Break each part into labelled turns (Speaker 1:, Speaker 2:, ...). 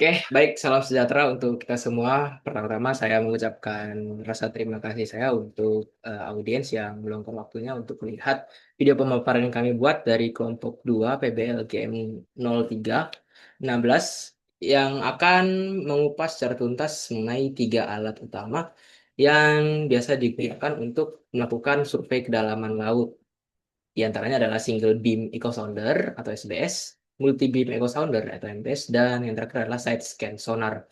Speaker 1: Oke, baik. Salam sejahtera untuk kita semua. Pertama-tama saya mengucapkan rasa terima kasih saya untuk audiens yang meluangkan waktunya untuk melihat video pemaparan yang kami buat dari kelompok 2 PBLGM 0316 yang akan mengupas secara tuntas mengenai tiga alat utama yang biasa digunakan untuk melakukan survei kedalaman laut. Di antaranya adalah single beam echo sounder atau SBS, multi beam echo sounder atau MBS, dan yang terakhir adalah side scan sonar.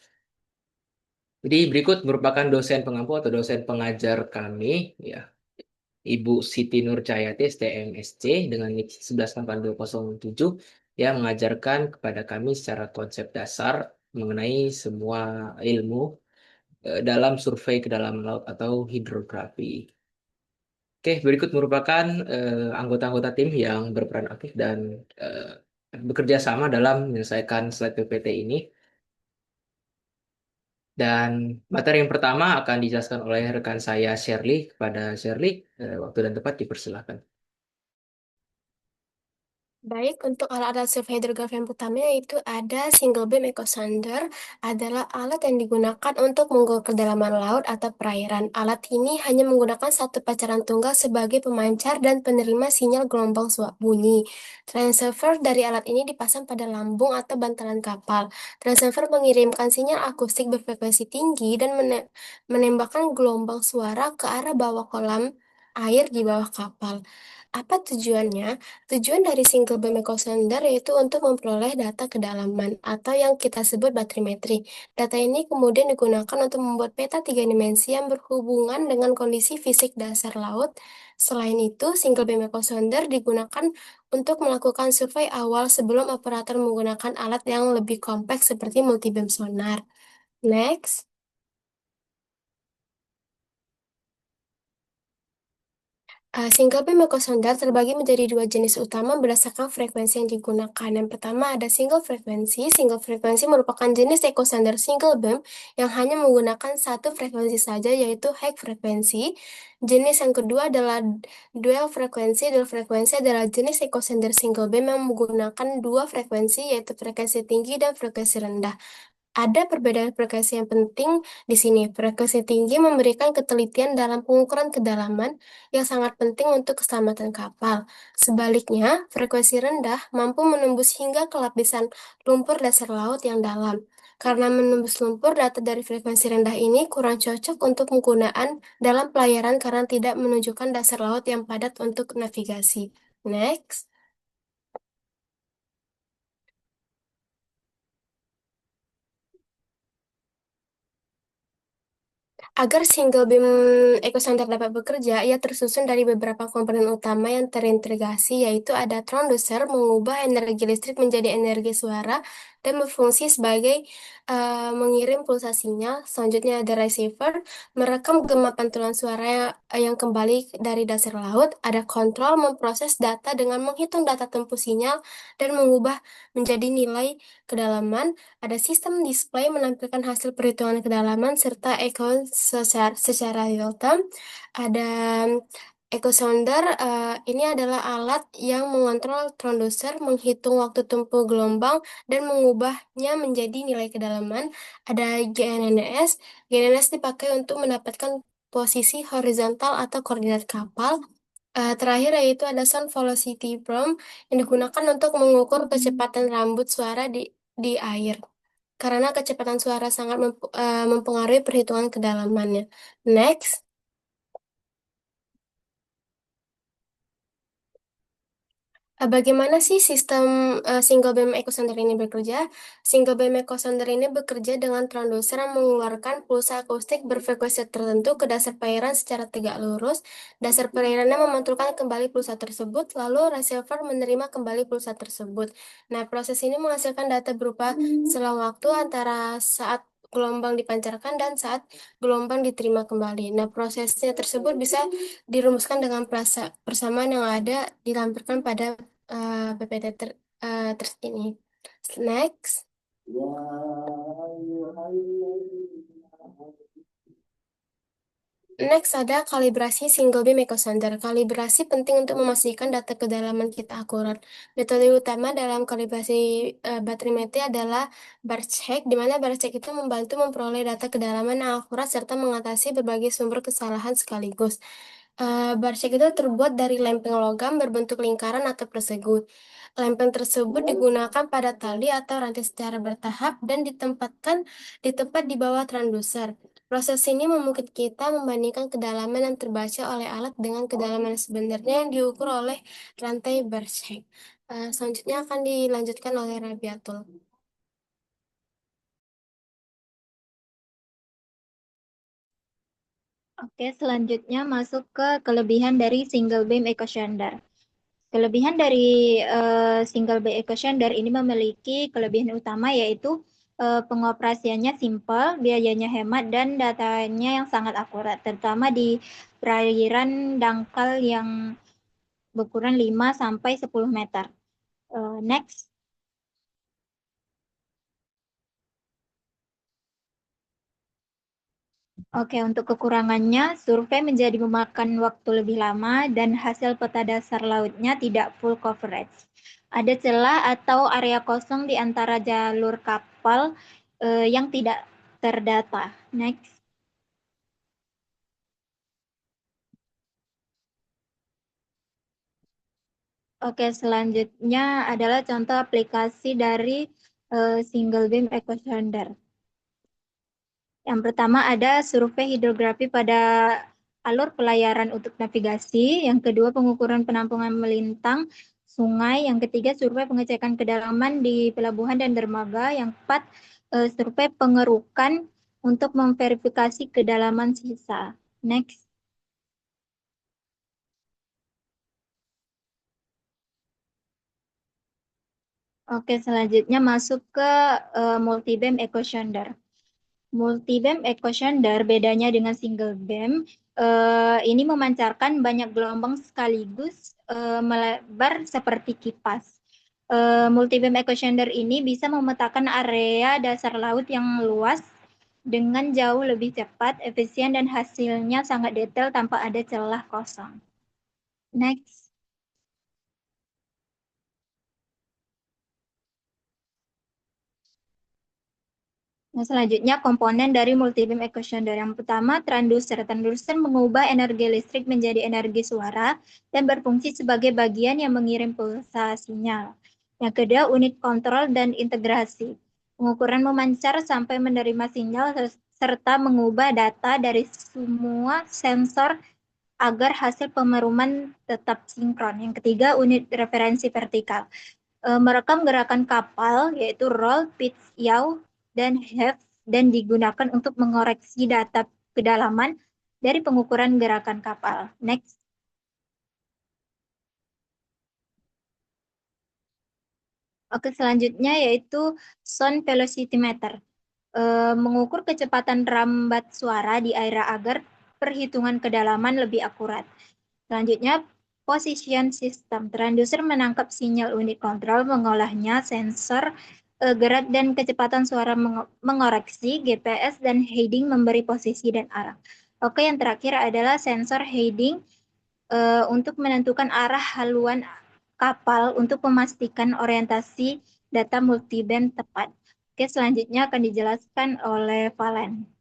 Speaker 1: Jadi berikut merupakan dosen pengampu atau dosen pengajar kami, ya, Ibu Siti Nurcahyati STMSC dengan NIK 118207 yang mengajarkan kepada kami secara konsep dasar mengenai semua ilmu dalam survei kedalaman laut atau hidrografi. Oke, berikut merupakan anggota-anggota tim yang berperan aktif dan eh, bekerja sama dalam menyelesaikan slide PPT ini. Dan materi yang pertama akan dijelaskan oleh rekan saya Shirley. Kepada Shirley, waktu dan tempat dipersilakan.
Speaker 2: Baik, untuk alat-alat survei hidrografi yang pertama yaitu ada single beam echo sounder adalah alat yang digunakan untuk mengukur kedalaman laut atau perairan. Alat ini hanya menggunakan satu pancaran tunggal sebagai pemancar dan penerima sinyal gelombang bunyi. Transceiver dari alat ini dipasang pada lambung atau bantalan kapal. Transceiver mengirimkan sinyal akustik berfrekuensi tinggi dan menembakkan gelombang suara ke arah bawah kolam air di bawah kapal. Apa tujuannya? Tujuan dari single beam echo sounder yaitu untuk memperoleh data kedalaman atau yang kita sebut batrimetri. Data ini kemudian digunakan untuk membuat peta tiga dimensi yang berhubungan dengan kondisi fisik dasar laut. Selain itu, single beam echo sounder digunakan untuk melakukan survei awal sebelum operator menggunakan alat yang lebih kompleks seperti multibeam sonar. Next. Single beam echo sounder terbagi menjadi dua jenis utama berdasarkan frekuensi yang digunakan. Yang pertama ada single frekuensi. Single frekuensi merupakan jenis echo sounder single beam yang hanya menggunakan satu frekuensi saja, yaitu high frekuensi. Jenis yang kedua adalah dual frekuensi. Dual frekuensi adalah jenis echo sounder single beam yang menggunakan dua frekuensi, yaitu frekuensi tinggi dan frekuensi rendah. Ada perbedaan frekuensi yang penting di sini. Frekuensi tinggi memberikan ketelitian dalam pengukuran kedalaman yang sangat penting untuk keselamatan kapal. Sebaliknya, frekuensi rendah mampu menembus hingga ke lapisan lumpur dasar laut yang dalam. Karena menembus lumpur, data dari frekuensi rendah ini kurang cocok untuk penggunaan dalam pelayaran karena tidak menunjukkan dasar laut yang padat untuk navigasi. Next. Agar single beam echo sounder dapat bekerja, ia tersusun dari beberapa komponen utama yang terintegrasi, yaitu ada transducer mengubah energi listrik menjadi energi suara dan berfungsi sebagai mengirim pulsa sinyal. Selanjutnya ada receiver, merekam gema pantulan suara yang kembali dari dasar laut. Ada kontrol, memproses data dengan menghitung data tempuh sinyal dan mengubah menjadi nilai kedalaman. Ada sistem display menampilkan hasil perhitungan kedalaman serta echo secara real time. Ada echo sounder, ini adalah alat yang mengontrol transducer, menghitung waktu tempuh gelombang dan mengubahnya menjadi nilai kedalaman. Ada GNSS. GNSS dipakai untuk mendapatkan posisi horizontal atau koordinat kapal. Terakhir yaitu ada sound velocity probe yang digunakan untuk mengukur kecepatan rambut suara di air. Karena kecepatan suara sangat mempengaruhi perhitungan kedalamannya. Next. Bagaimana sih sistem single beam echo sounder ini bekerja? Single beam echo sounder ini bekerja dengan transducer yang mengeluarkan pulsa akustik berfrekuensi tertentu ke dasar perairan secara tegak lurus. Dasar perairannya memantulkan kembali pulsa tersebut, lalu receiver menerima kembali pulsa tersebut. Nah, proses ini menghasilkan data berupa selang waktu antara saat gelombang dipancarkan dan saat gelombang diterima kembali. Nah, prosesnya tersebut bisa dirumuskan dengan persamaan yang ada dilampirkan pada PPT terus ini. Next. Next ada kalibrasi single beam echo sounder. Kalibrasi penting untuk memastikan data kedalaman kita akurat. Metode utama dalam kalibrasi baterimetri adalah bar check, di mana bar check itu membantu memperoleh data kedalaman yang akurat serta mengatasi berbagai sumber kesalahan sekaligus. Bar check itu terbuat dari lempeng logam berbentuk lingkaran atau persegi. Lempeng tersebut digunakan pada tali atau rantai secara bertahap dan ditempatkan di tempat di bawah transducer. Proses ini memungkinkan kita membandingkan kedalaman yang terbaca oleh alat dengan kedalaman sebenarnya yang diukur oleh rantai Bercheck. Selanjutnya akan dilanjutkan oleh Rabiatul.
Speaker 3: Oke, selanjutnya masuk ke kelebihan dari single beam echo sounder. Kelebihan dari single beam echo sounder ini memiliki kelebihan utama yaitu pengoperasiannya simpel, biayanya hemat, dan datanya yang sangat akurat, terutama di perairan dangkal yang berukuran 5 sampai 10 meter. Next. Oke, untuk kekurangannya, survei menjadi memakan waktu lebih lama dan hasil peta dasar lautnya tidak full coverage. Ada celah atau area kosong di antara jalur kapal yang tidak terdata. Next. Oke, selanjutnya adalah contoh aplikasi dari single beam echo sounder. Yang pertama ada survei hidrografi pada alur pelayaran untuk navigasi. Yang kedua pengukuran penampungan melintang sungai. Yang ketiga survei pengecekan kedalaman di pelabuhan dan dermaga. Yang keempat survei pengerukan untuk memverifikasi kedalaman sisa. Next. Oke, selanjutnya masuk ke multi-beam echo sounder. Multi-beam echo sounder bedanya dengan single beam, ini memancarkan banyak gelombang sekaligus melebar seperti kipas. Multi-beam echo sounder ini bisa memetakan area dasar laut yang luas dengan jauh lebih cepat, efisien, dan hasilnya sangat detail tanpa ada celah kosong. Next. Nah, selanjutnya komponen dari multibeam echo sounder. Yang pertama, transducer. Transducer mengubah energi listrik menjadi energi suara dan berfungsi sebagai bagian yang mengirim pulsa sinyal. Yang kedua, unit kontrol dan integrasi. Pengukuran memancar sampai menerima sinyal serta mengubah data dari semua sensor agar hasil pemeruman tetap sinkron. Yang ketiga, unit referensi vertikal. Merekam gerakan kapal yaitu roll, pitch, yaw, dan have dan digunakan untuk mengoreksi data kedalaman dari pengukuran gerakan kapal. Next. Oke, selanjutnya yaitu sound velocity meter. Mengukur kecepatan rambat suara di air agar perhitungan kedalaman lebih akurat. Selanjutnya, position system. Transducer menangkap sinyal unit kontrol, mengolahnya, sensor gerak dan kecepatan suara mengoreksi, GPS dan heading memberi posisi dan arah. Oke, yang terakhir adalah sensor heading untuk menentukan arah haluan kapal untuk memastikan orientasi data multiband tepat. Oke, selanjutnya akan dijelaskan oleh Valen.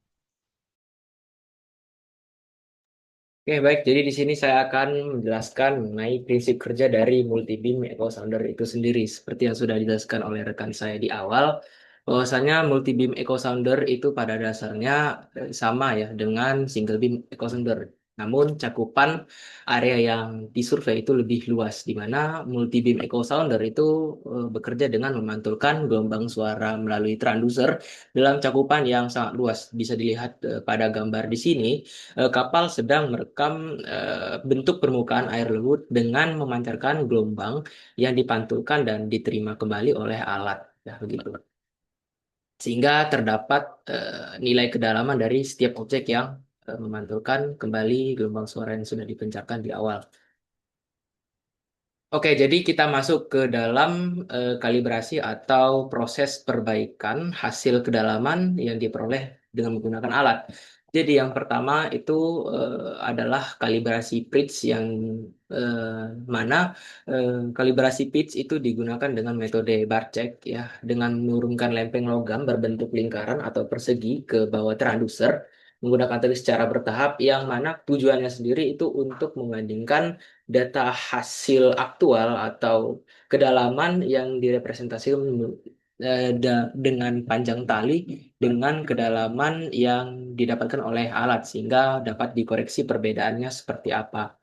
Speaker 1: Oke, baik. Jadi di sini saya akan menjelaskan mengenai prinsip kerja dari multi-beam echo sounder itu sendiri. Seperti yang sudah dijelaskan oleh rekan saya di awal, bahwasanya multi-beam echo sounder itu pada dasarnya sama ya dengan single beam echo sounder. Namun cakupan area yang disurvei itu lebih luas, di mana multi-beam echo sounder itu bekerja dengan memantulkan gelombang suara melalui transducer dalam cakupan yang sangat luas. Bisa dilihat pada gambar di sini kapal sedang merekam bentuk permukaan air laut dengan memancarkan gelombang yang dipantulkan dan diterima kembali oleh alat, ya begitu. Sehingga terdapat nilai kedalaman dari setiap objek yang memantulkan kembali gelombang suara yang sudah dipancarkan di awal. Oke, jadi kita masuk ke dalam kalibrasi atau proses perbaikan hasil kedalaman yang diperoleh dengan menggunakan alat. Jadi yang pertama itu adalah kalibrasi pitch yang mana kalibrasi pitch itu digunakan dengan metode Barcek ya, dengan menurunkan lempeng logam berbentuk lingkaran atau persegi ke bawah transducer menggunakan teknik secara bertahap yang mana tujuannya sendiri itu untuk membandingkan data hasil aktual atau kedalaman yang direpresentasikan dengan panjang tali dengan kedalaman yang didapatkan oleh alat sehingga dapat dikoreksi perbedaannya seperti apa.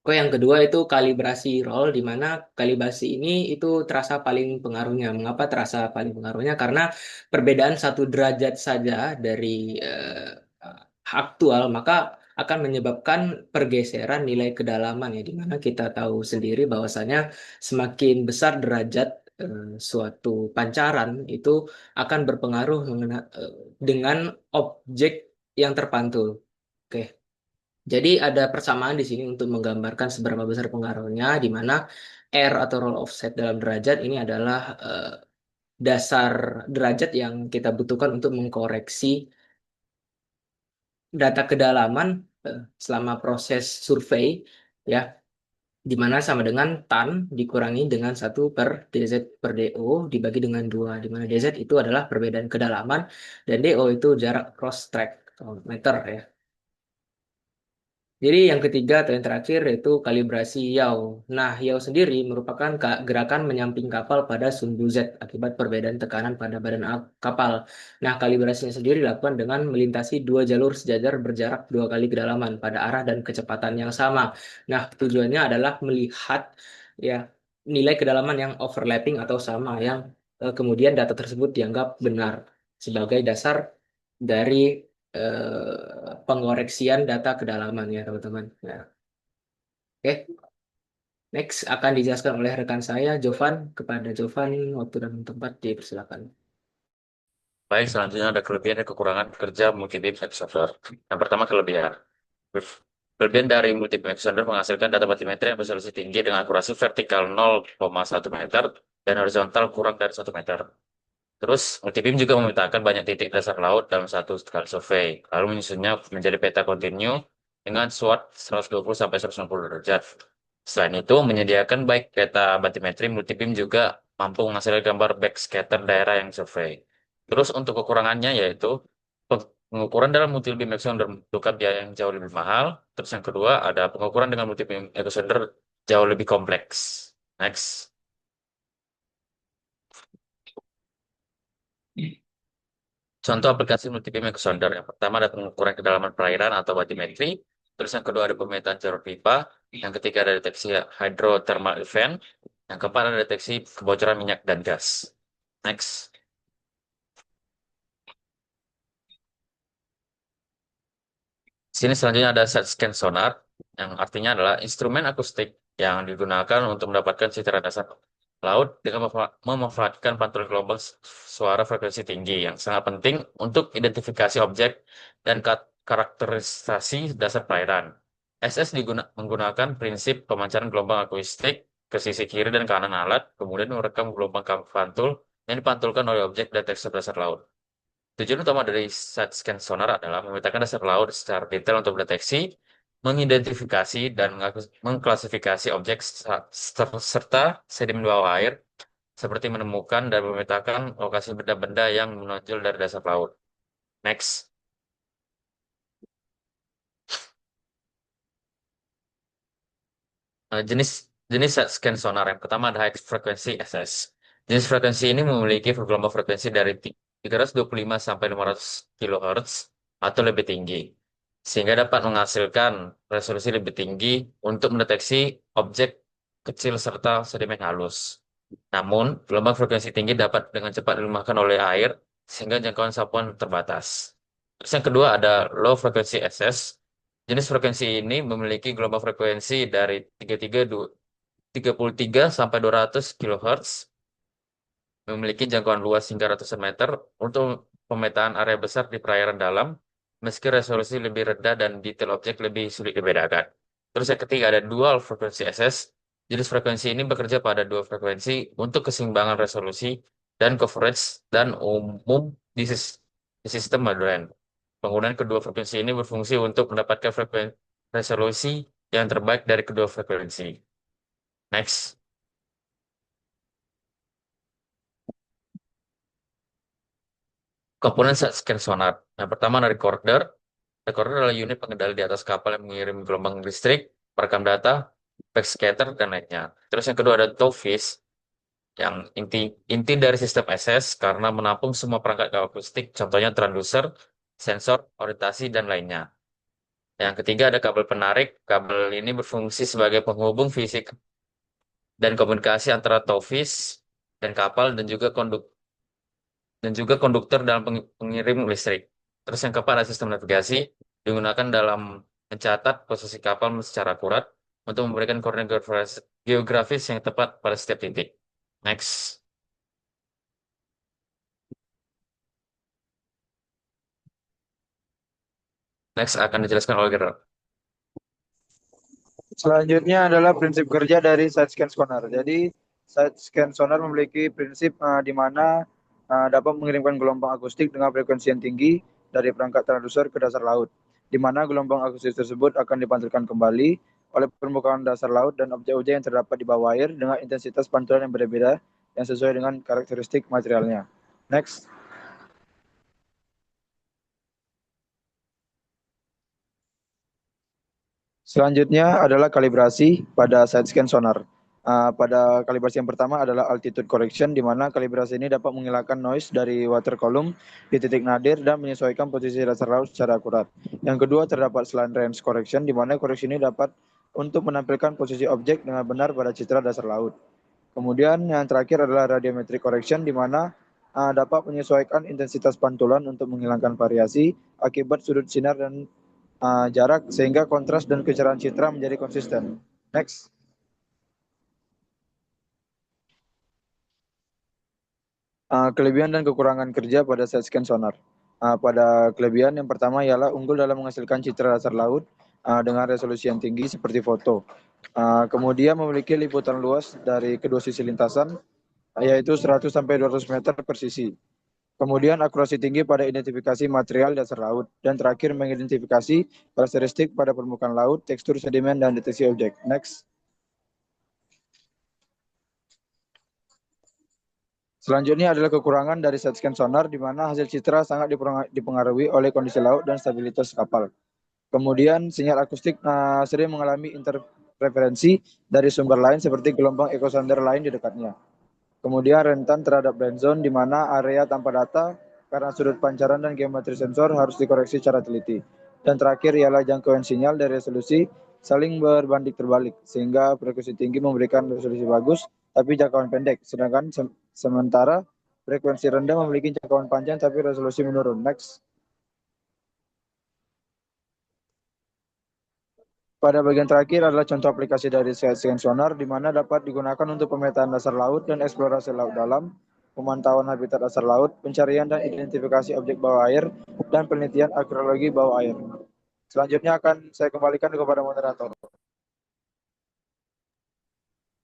Speaker 1: Kok yang kedua itu kalibrasi roll di mana kalibrasi ini itu terasa paling pengaruhnya. Mengapa terasa paling pengaruhnya? Karena perbedaan 1 derajat saja dari aktual maka akan menyebabkan pergeseran nilai kedalaman ya di mana kita tahu sendiri bahwasanya semakin besar derajat suatu pancaran itu akan berpengaruh dengan objek yang terpantul. Oke. Jadi ada persamaan di sini untuk menggambarkan seberapa besar pengaruhnya, di mana R atau roll offset dalam derajat ini adalah dasar derajat yang kita butuhkan untuk mengkoreksi data kedalaman selama proses survei, ya, di mana sama dengan tan dikurangi dengan 1/dz per do dibagi dengan 2, di mana dz itu adalah perbedaan kedalaman dan do itu jarak cross track atau meter ya. Jadi yang ketiga atau yang terakhir yaitu kalibrasi yaw. Nah, yaw sendiri merupakan gerakan menyamping kapal pada sumbu Z akibat perbedaan tekanan pada badan kapal. Nah, kalibrasinya sendiri dilakukan dengan melintasi 2 jalur sejajar berjarak 2 kali kedalaman pada arah dan kecepatan yang sama. Nah, tujuannya adalah melihat ya nilai kedalaman yang overlapping atau sama yang kemudian data tersebut dianggap benar sebagai dasar dari pengoreksian data kedalaman ya teman-teman. Ya. Oke, next akan dijelaskan oleh rekan saya Jovan. Kepada Jovan, waktu dan tempat dipersilakan.
Speaker 4: Baik, selanjutnya ada kelebihan dan kekurangan kerja multi-beam extruder. Yang pertama kelebihan. Kelebihan dari multi-beam extruder menghasilkan data batimetri yang resolusi tinggi dengan akurasi vertikal 0,1 meter dan horizontal kurang dari 1 meter. Terus, multi-beam juga memetakan banyak titik dasar laut dalam satu kali survei, lalu menyusunnya menjadi peta kontinu dengan SWOT 120 sampai 160 derajat. Selain itu, menyediakan baik peta batimetri, multi-beam juga mampu menghasilkan gambar backscatter daerah yang survei. Terus untuk kekurangannya yaitu pengukuran dalam multi-beam extruder membutuhkan biaya yang jauh lebih mahal. Terus yang kedua ada pengukuran dengan multi-beam extruder jauh lebih kompleks. Next. Contoh aplikasi multi-beam extruder. Yang pertama ada pengukuran kedalaman perairan atau batimetri. Terus yang kedua ada pemetaan jalur pipa. Yang ketiga ada deteksi hydrothermal event. Yang keempat ada deteksi kebocoran minyak dan gas. Next. Sini selanjutnya ada side scan sonar, yang artinya adalah instrumen akustik yang digunakan untuk mendapatkan citra dasar laut dengan memanfaatkan pantulan gelombang suara frekuensi tinggi yang sangat penting untuk identifikasi objek dan karakterisasi dasar perairan. SS menggunakan prinsip pemancaran gelombang akustik ke sisi kiri dan kanan alat, kemudian merekam gelombang pantul yang dipantulkan oleh objek dan tekstur dasar laut. Tujuan utama dari side scan sonar adalah memetakan dasar laut secara detail untuk deteksi, mengidentifikasi, dan mengklasifikasi objek serta sedimen bawah air, seperti menemukan dan memetakan lokasi benda-benda yang menonjol dari dasar laut. Next. Jenis jenis scan sonar yang pertama ada high frequency SS. Jenis frekuensi ini memiliki gelombang frekuensi dari 325 sampai 500 kHz atau lebih tinggi, sehingga dapat menghasilkan resolusi lebih tinggi untuk mendeteksi objek kecil serta sedimen halus. Namun, gelombang frekuensi tinggi dapat dengan cepat dilemahkan oleh air, sehingga jangkauan sapuan terbatas. Terus yang kedua ada low frequency SS. Jenis frekuensi ini memiliki gelombang frekuensi dari 33 sampai 200 kHz, memiliki jangkauan luas hingga ratusan meter untuk pemetaan area besar di perairan dalam, meski resolusi lebih rendah dan detail objek lebih sulit dibedakan. Terus yang ketiga ada dual frekuensi SS. Jenis frekuensi ini bekerja pada dua frekuensi untuk keseimbangan resolusi dan coverage dan umum di sistem modern. Penggunaan kedua frekuensi ini berfungsi untuk mendapatkan resolusi yang terbaik dari kedua frekuensi. Next. Komponen side scan sonar. Yang pertama ada recorder. Recorder adalah unit pengendali di atas kapal yang mengirim gelombang listrik, perekam data, backscatter, dan lainnya. Terus yang kedua ada towfish, yang inti dari sistem SS karena menampung semua perangkat akustik, contohnya transducer, sensor, orientasi, dan lainnya. Yang ketiga ada kabel penarik. Kabel ini berfungsi sebagai penghubung fisik dan komunikasi antara towfish dan kapal dan juga konduktor dalam pengirim listrik. Terus yang keempat ada sistem navigasi digunakan dalam mencatat posisi kapal secara akurat untuk memberikan koordinat geografis yang tepat pada setiap titik. Next. Next akan dijelaskan oleh Gerard.
Speaker 5: Selanjutnya adalah prinsip kerja dari side scan sonar. Jadi side scan sonar memiliki prinsip di mana dapat mengirimkan gelombang akustik dengan frekuensi yang tinggi dari perangkat transducer ke dasar laut, di mana gelombang akustik tersebut akan dipantulkan kembali oleh permukaan dasar laut dan objek-objek yang terdapat di bawah air dengan intensitas pantulan yang berbeda yang sesuai dengan karakteristik materialnya. Next. Selanjutnya adalah kalibrasi pada side scan sonar. Pada kalibrasi yang pertama adalah altitude correction, di mana kalibrasi ini dapat menghilangkan noise dari water column di titik nadir dan menyesuaikan posisi dasar laut secara akurat. Yang kedua terdapat slant range correction, di mana koreksi ini dapat untuk menampilkan posisi objek dengan benar pada citra dasar laut. Kemudian yang terakhir adalah radiometric correction, di mana dapat menyesuaikan intensitas pantulan untuk menghilangkan variasi akibat sudut sinar dan jarak sehingga kontras dan kecerahan citra menjadi konsisten. Next. Kelebihan dan kekurangan kerja pada side scan sonar. Pada kelebihan yang pertama ialah unggul dalam menghasilkan citra dasar laut dengan resolusi yang tinggi seperti foto. Kemudian memiliki liputan luas dari kedua sisi lintasan, yaitu 100 sampai 200 meter per sisi. Kemudian akurasi tinggi pada identifikasi material dasar laut. Dan terakhir mengidentifikasi karakteristik pada permukaan laut, tekstur sedimen, dan deteksi objek. Next. Selanjutnya adalah kekurangan dari side scan sonar, di mana hasil citra sangat dipengaruhi oleh kondisi laut dan stabilitas kapal. Kemudian sinyal akustik sering mengalami interferensi dari sumber lain seperti gelombang ekosonder lain di dekatnya. Kemudian rentan terhadap blind zone, di mana area tanpa data karena sudut pancaran dan geometri sensor harus dikoreksi secara teliti. Dan terakhir ialah jangkauan sinyal dari resolusi saling berbanding terbalik, sehingga frekuensi tinggi memberikan resolusi bagus, tapi jangkauan pendek. Sedangkan sementara frekuensi rendah memiliki jangkauan panjang, tapi resolusi menurun. Next. Pada bagian terakhir adalah contoh aplikasi dari side scan sonar, di mana dapat digunakan untuk pemetaan dasar laut dan eksplorasi laut dalam, pemantauan habitat dasar laut, pencarian dan identifikasi objek bawah air, dan penelitian arkeologi bawah air. Selanjutnya akan saya kembalikan kepada moderator.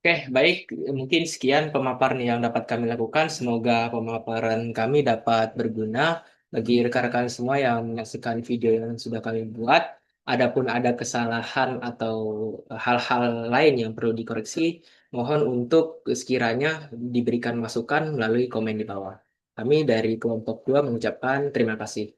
Speaker 1: Oke, baik. Mungkin sekian pemaparan yang dapat kami lakukan. Semoga pemaparan kami dapat berguna bagi rekan-rekan semua yang menyaksikan video yang sudah kami buat. Adapun ada kesalahan atau hal-hal lain yang perlu dikoreksi, mohon untuk sekiranya diberikan masukan melalui komen di bawah. Kami dari kelompok 2 mengucapkan terima kasih.